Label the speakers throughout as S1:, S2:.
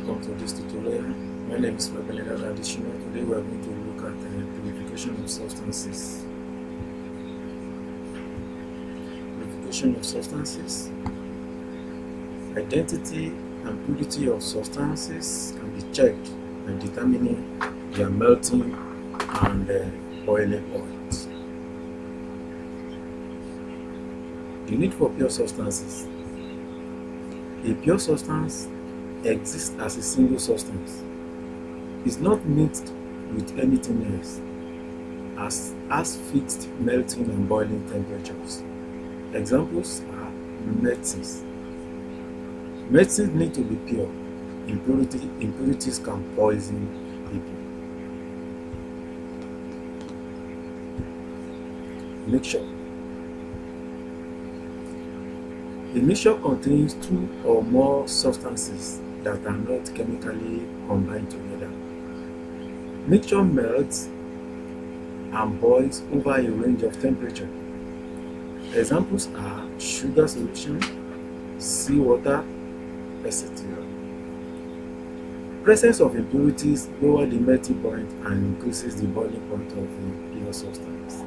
S1: Welcome to this tutorial. My name is Babeleda Additional. Today we are going to look at the purification of substances. Purification of substances. Identity and purity of substances can be checked by determining their melting and boiling point. The need for pure substances. A pure substance exists as a single substance. It's not mixed with anything else, as fixed melting and boiling temperatures. Examples are medicines. Medicines need to be pure. Impurities can poison people. Mixture. A mixture contains two or more substances that are not chemically combined together. Mixture melts and boils over a range of temperature. Examples are sugar solution, seawater, etc. Presence of impurities lowers the melting point and increases the boiling point of the pure substance.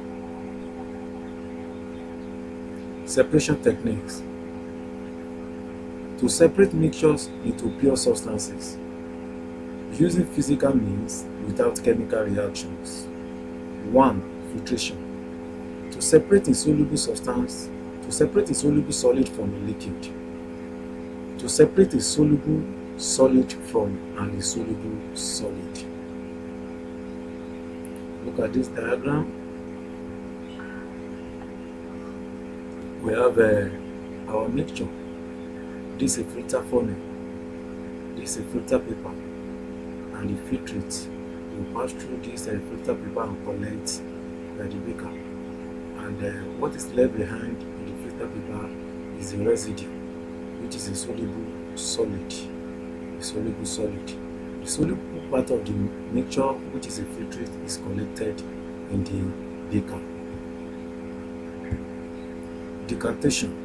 S1: Separation techniques. To separate mixtures into pure substances using physical means without chemical reactions. 1. Filtration. To separate a soluble solid from a liquid. To separate a soluble solid from an insoluble solid. Look at this diagram. We have our mixture. This is a filter funnel. This is a filter paper, and the filtrate will pass through this filter paper and collect the beaker. And what is left behind in the filter paper is the residue, which is a soluble solid. The soluble part of the mixture, which is a filtrate, is collected in the beaker. Decantation.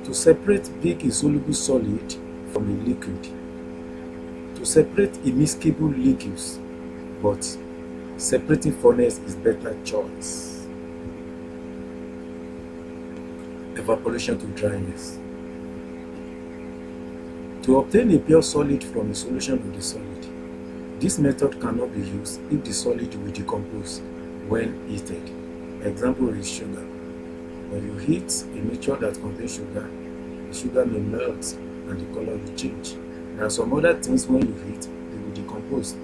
S1: To separate big insoluble solid from a liquid. To separate immiscible liquids, but separating furnace is better choice. Evaporation to dryness. To obtain a pure solid from a solution of the solid, this method cannot be used if the solid will decompose when heated. Example is sugar. When you heat a mixture that contains sugar, the sugar may melt and the color will change. There are some other things when you heat, they will decompose.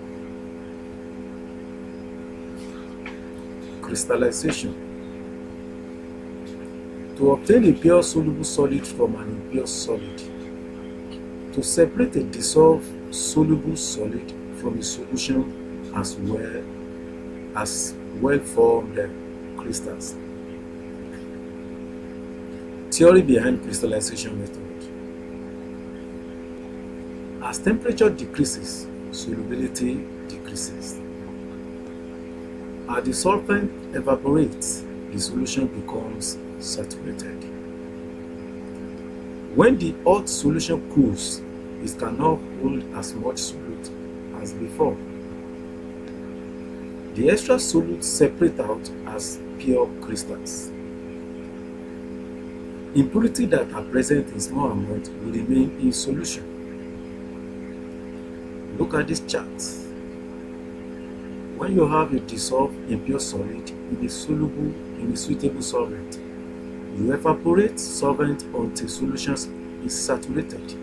S1: Crystallization. To obtain a pure soluble solid from an impure solid. To separate a dissolved soluble solid from a solution as well-formed crystals. Theory behind crystallization method. As temperature decreases, solubility decreases. As the solvent evaporates, the solution becomes saturated. When the hot solution cools, it cannot hold as much solute as before. The extra solute separate out as pure crystals. Impurities that are present in small amounts will remain in solution. Look at this chart. When you have a dissolved impure solid in a suitable solvent, you evaporate solvent until solution is saturated.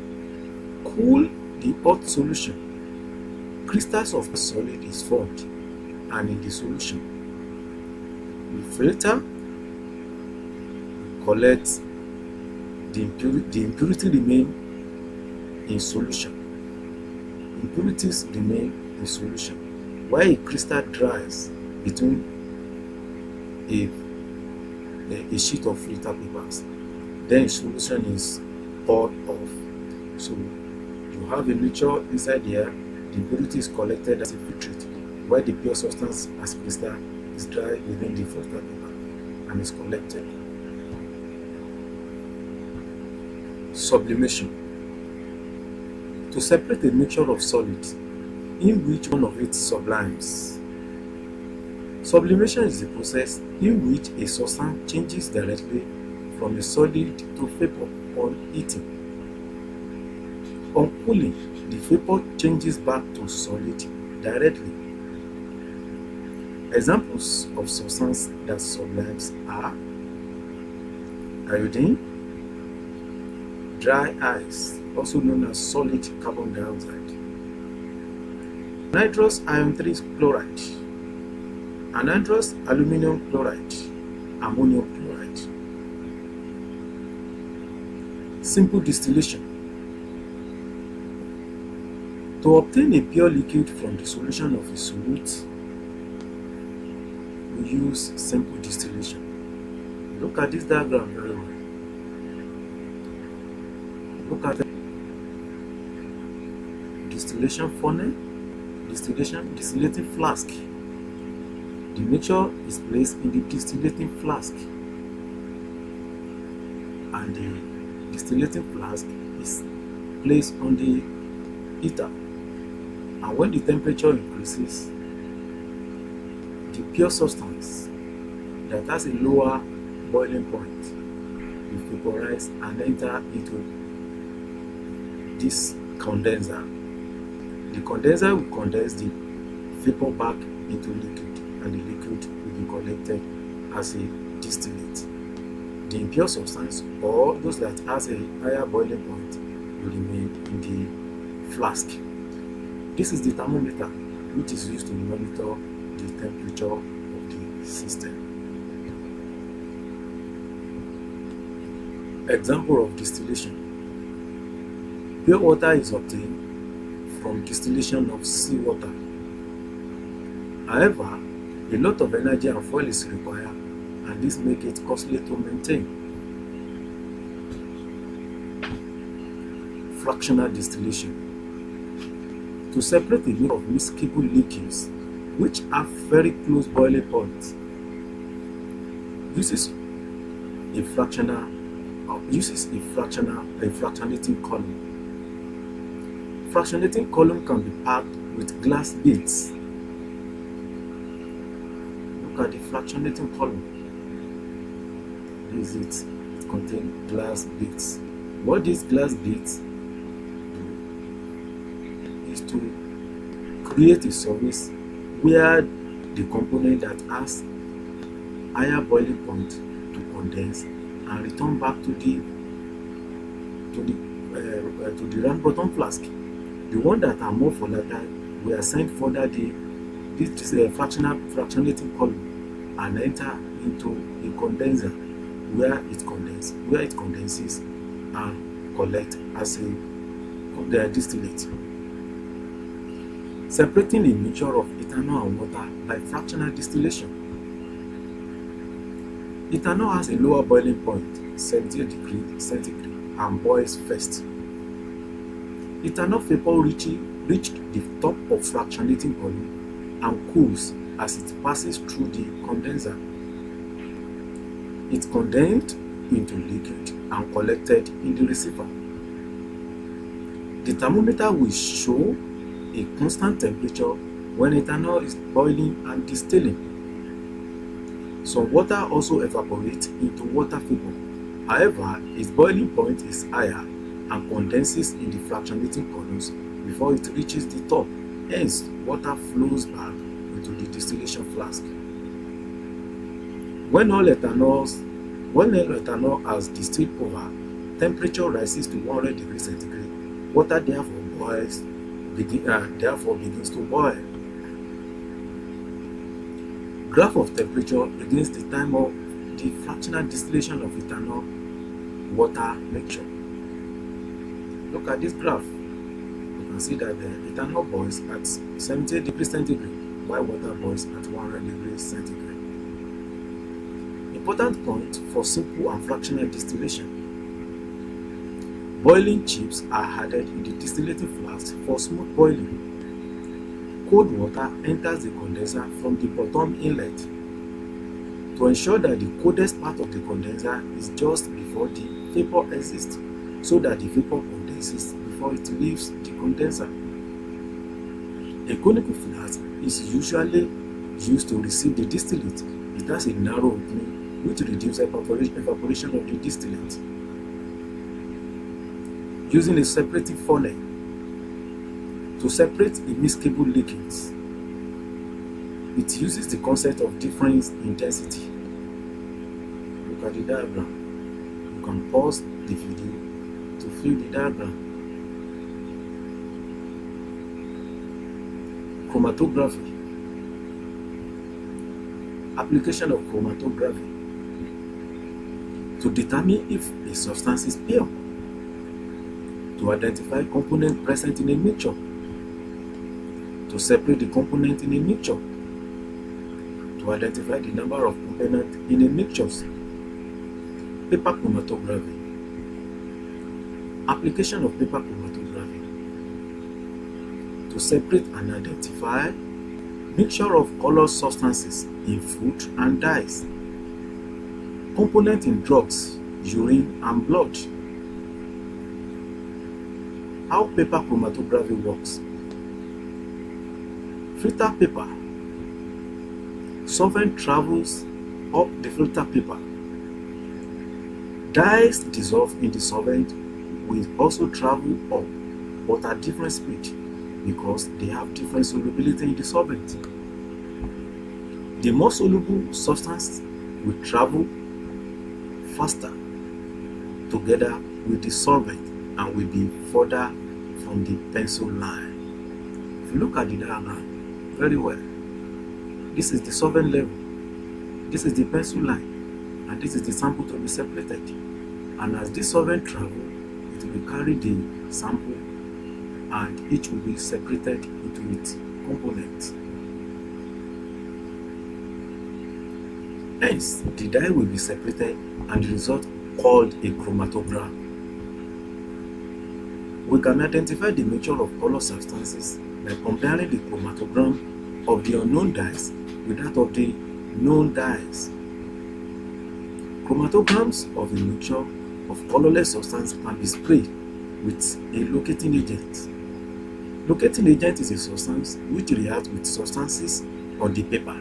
S1: Cool the hot solution. Crystals of solid is formed and in the solution. We filter, collect. The impurity remain in solution. Impurities remain in solution. While a crystal dries between a sheet of filter papers, then solution is poured off. So you have a mixture inside there, the impurity is collected as a filtrate, while the pure substance as crystal is dry within the filter paper and is collected. Sublimation. To separate a mixture of solids in which one of it sublimes. Sublimation is the process in which a substance changes directly from a solid to vapor on heating. On cooling, the vapor changes back to solid directly. Examples of substances that sublimes are iodine, dry ice, also known as solid carbon dioxide, anhydrous iron 3 chloride, anhydrous aluminum chloride, ammonium chloride. Simple distillation. To obtain a pure liquid from the solution of a solute, we use simple distillation. Look at this diagram very well. Look at the distillation funnel, distillating flask. The mixture is placed in the distillating flask, and the distillating flask is placed on the heater. And when the temperature increases, the pure substance that has a lower boiling point will vaporize and enter into this condenser. The condenser will condense the vapor back into liquid, and the liquid will be collected as a distillate. The impure substance, or those that has a higher boiling point, will remain in the flask. This is the thermometer, which is used to monitor the temperature of the system. Example of distillation. Pure water is obtained from distillation of seawater. However, a lot of energy and fuel is required, and this makes it costly to maintain. Fractional distillation. To separate a mix of miscible liquids which have very close boiling points uses a fractionating column. Fractionating column can be packed with glass beads. Look at the fractionating column. This is it. It contains glass beads. What these glass beads do is to create a surface where the component that has higher boiling point to condense and return back to the round bottom flask. The one that are more volatile will ascend further this fractionating column and enter into a condenser where it condenses and collect as a distillate. Separating a mixture of ethanol and water by fractional distillation. Ethanol has a lower boiling point, 70 degrees centigrade, and boils first. Ethanol vapor reached the top of fractionating column and cools as it passes through the condenser. It condensed into liquid and collected in the receiver. The thermometer will show a constant temperature when ethanol is boiling and distilling. Some water also evaporates into water vapor. However, its boiling point is higher and condenses in the fractionating columns before it reaches the top. Hence, water flows back into the distillation flask. When all ethanol has distilled over, temperature rises to 100 degrees centigrade. Water therefore begins to boil. Graph of temperature against the time of the fractional distillation of ethanol water mixture. Look at this graph. You can see that the ethanol boils at 70 degrees centigrade while water boils at 100 degrees centigrade. Important point for simple and fractional distillation. Boiling chips are added in the distillating flask for smooth boiling. Cold water enters the condenser from the bottom inlet. To ensure that the coldest part of the condenser is just before the vapor exits, so that the vapor condenses before it leaves the condenser. A conical flask is usually used to receive the distillate. It has a narrow opening which reduces evaporation of the distillate. Using a separating funnel to separate immiscible liquids. It uses the concept of difference intensity. Look at the diagram. You can pause the video to view the diagram. Chromatography. Application of chromatography to determine if a substance is pure, to identify components present in a mixture, to separate the component in a mixture, to identify the number of components in a mixture. Paper chromatography. Application of paper chromatography to separate and identify mixture of colored substances in food and dyes, components in drugs, urine and blood. How paper chromatography works. Filter paper. Solvent travels up the filter paper. Dyes dissolved in the solvent will also travel up, but at different speed because they have different solubility in the solvent. The more soluble substance will travel faster together with the solvent and will be further from the pencil line. If you look at the diagram very well, this is the solvent level, this is the pencil line, and this is the sample to be separated. And as this solvent travels, it will carry the sample and each will be separated into its components. Hence, the dye will be separated and the result called a chromatograph. We can identify the nature of color substances by comparing the chromatogram of the unknown dyes with that of the known dyes. Chromatograms of a mixture of colorless substance can be sprayed with a locating agent. Locating agent is a substance which reacts with substances on the paper,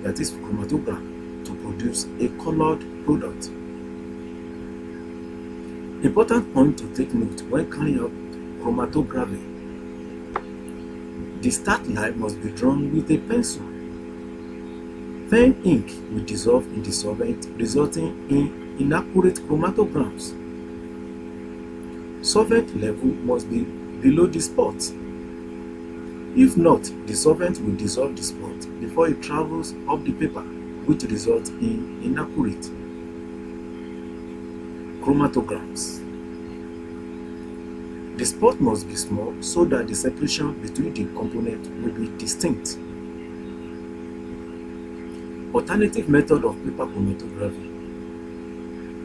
S1: that is chromatogram, to produce a colored product. Important point to take note when carrying out chromatography. The start line must be drawn with a pencil. Pen ink will dissolve in the solvent, resulting in inaccurate chromatograms. Solvent level must be below the spot. If not, the solvent will dissolve the spot before it travels up the paper, which results in inaccurate chromatograms. The spot must be small so that the separation between the components will be distinct. Alternative method of paper chromatography.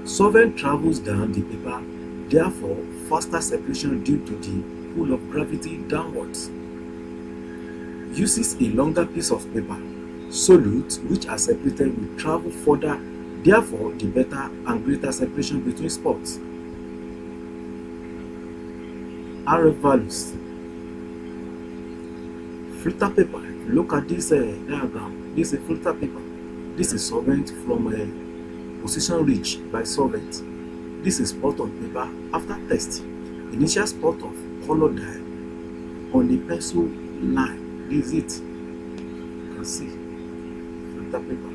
S1: Solvent travels down the paper, therefore faster separation due to the pull of gravity downwards. Uses a longer piece of paper. Solutes which are separated will travel further, therefore the better and greater separation between spots. RF values. Filter paper. Look at this diagram. This is a filter paper. This is solvent from a position reached by solvent. This is spot on paper after test. Initial spot of color dye on the pencil line. This is it. You can see filter paper.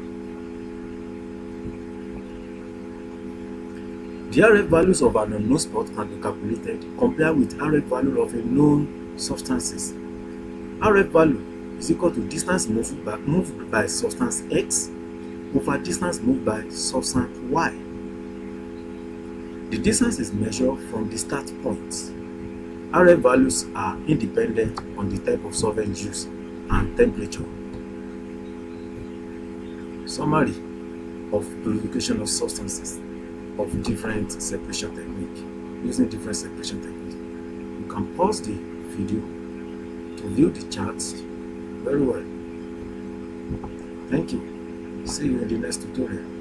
S1: The RF values of an unknown spot can be calculated compared with RF value of a known substances. RF value is equal to distance moved by substance X over distance moved by substance Y. The distance is measured from the start point. RF values are independent on the type of solvent used and temperature. Summary of purification of substances of different separation technique, using different separation technique. You can pause the video to view the charts very well. Thank you. See you in the next tutorial.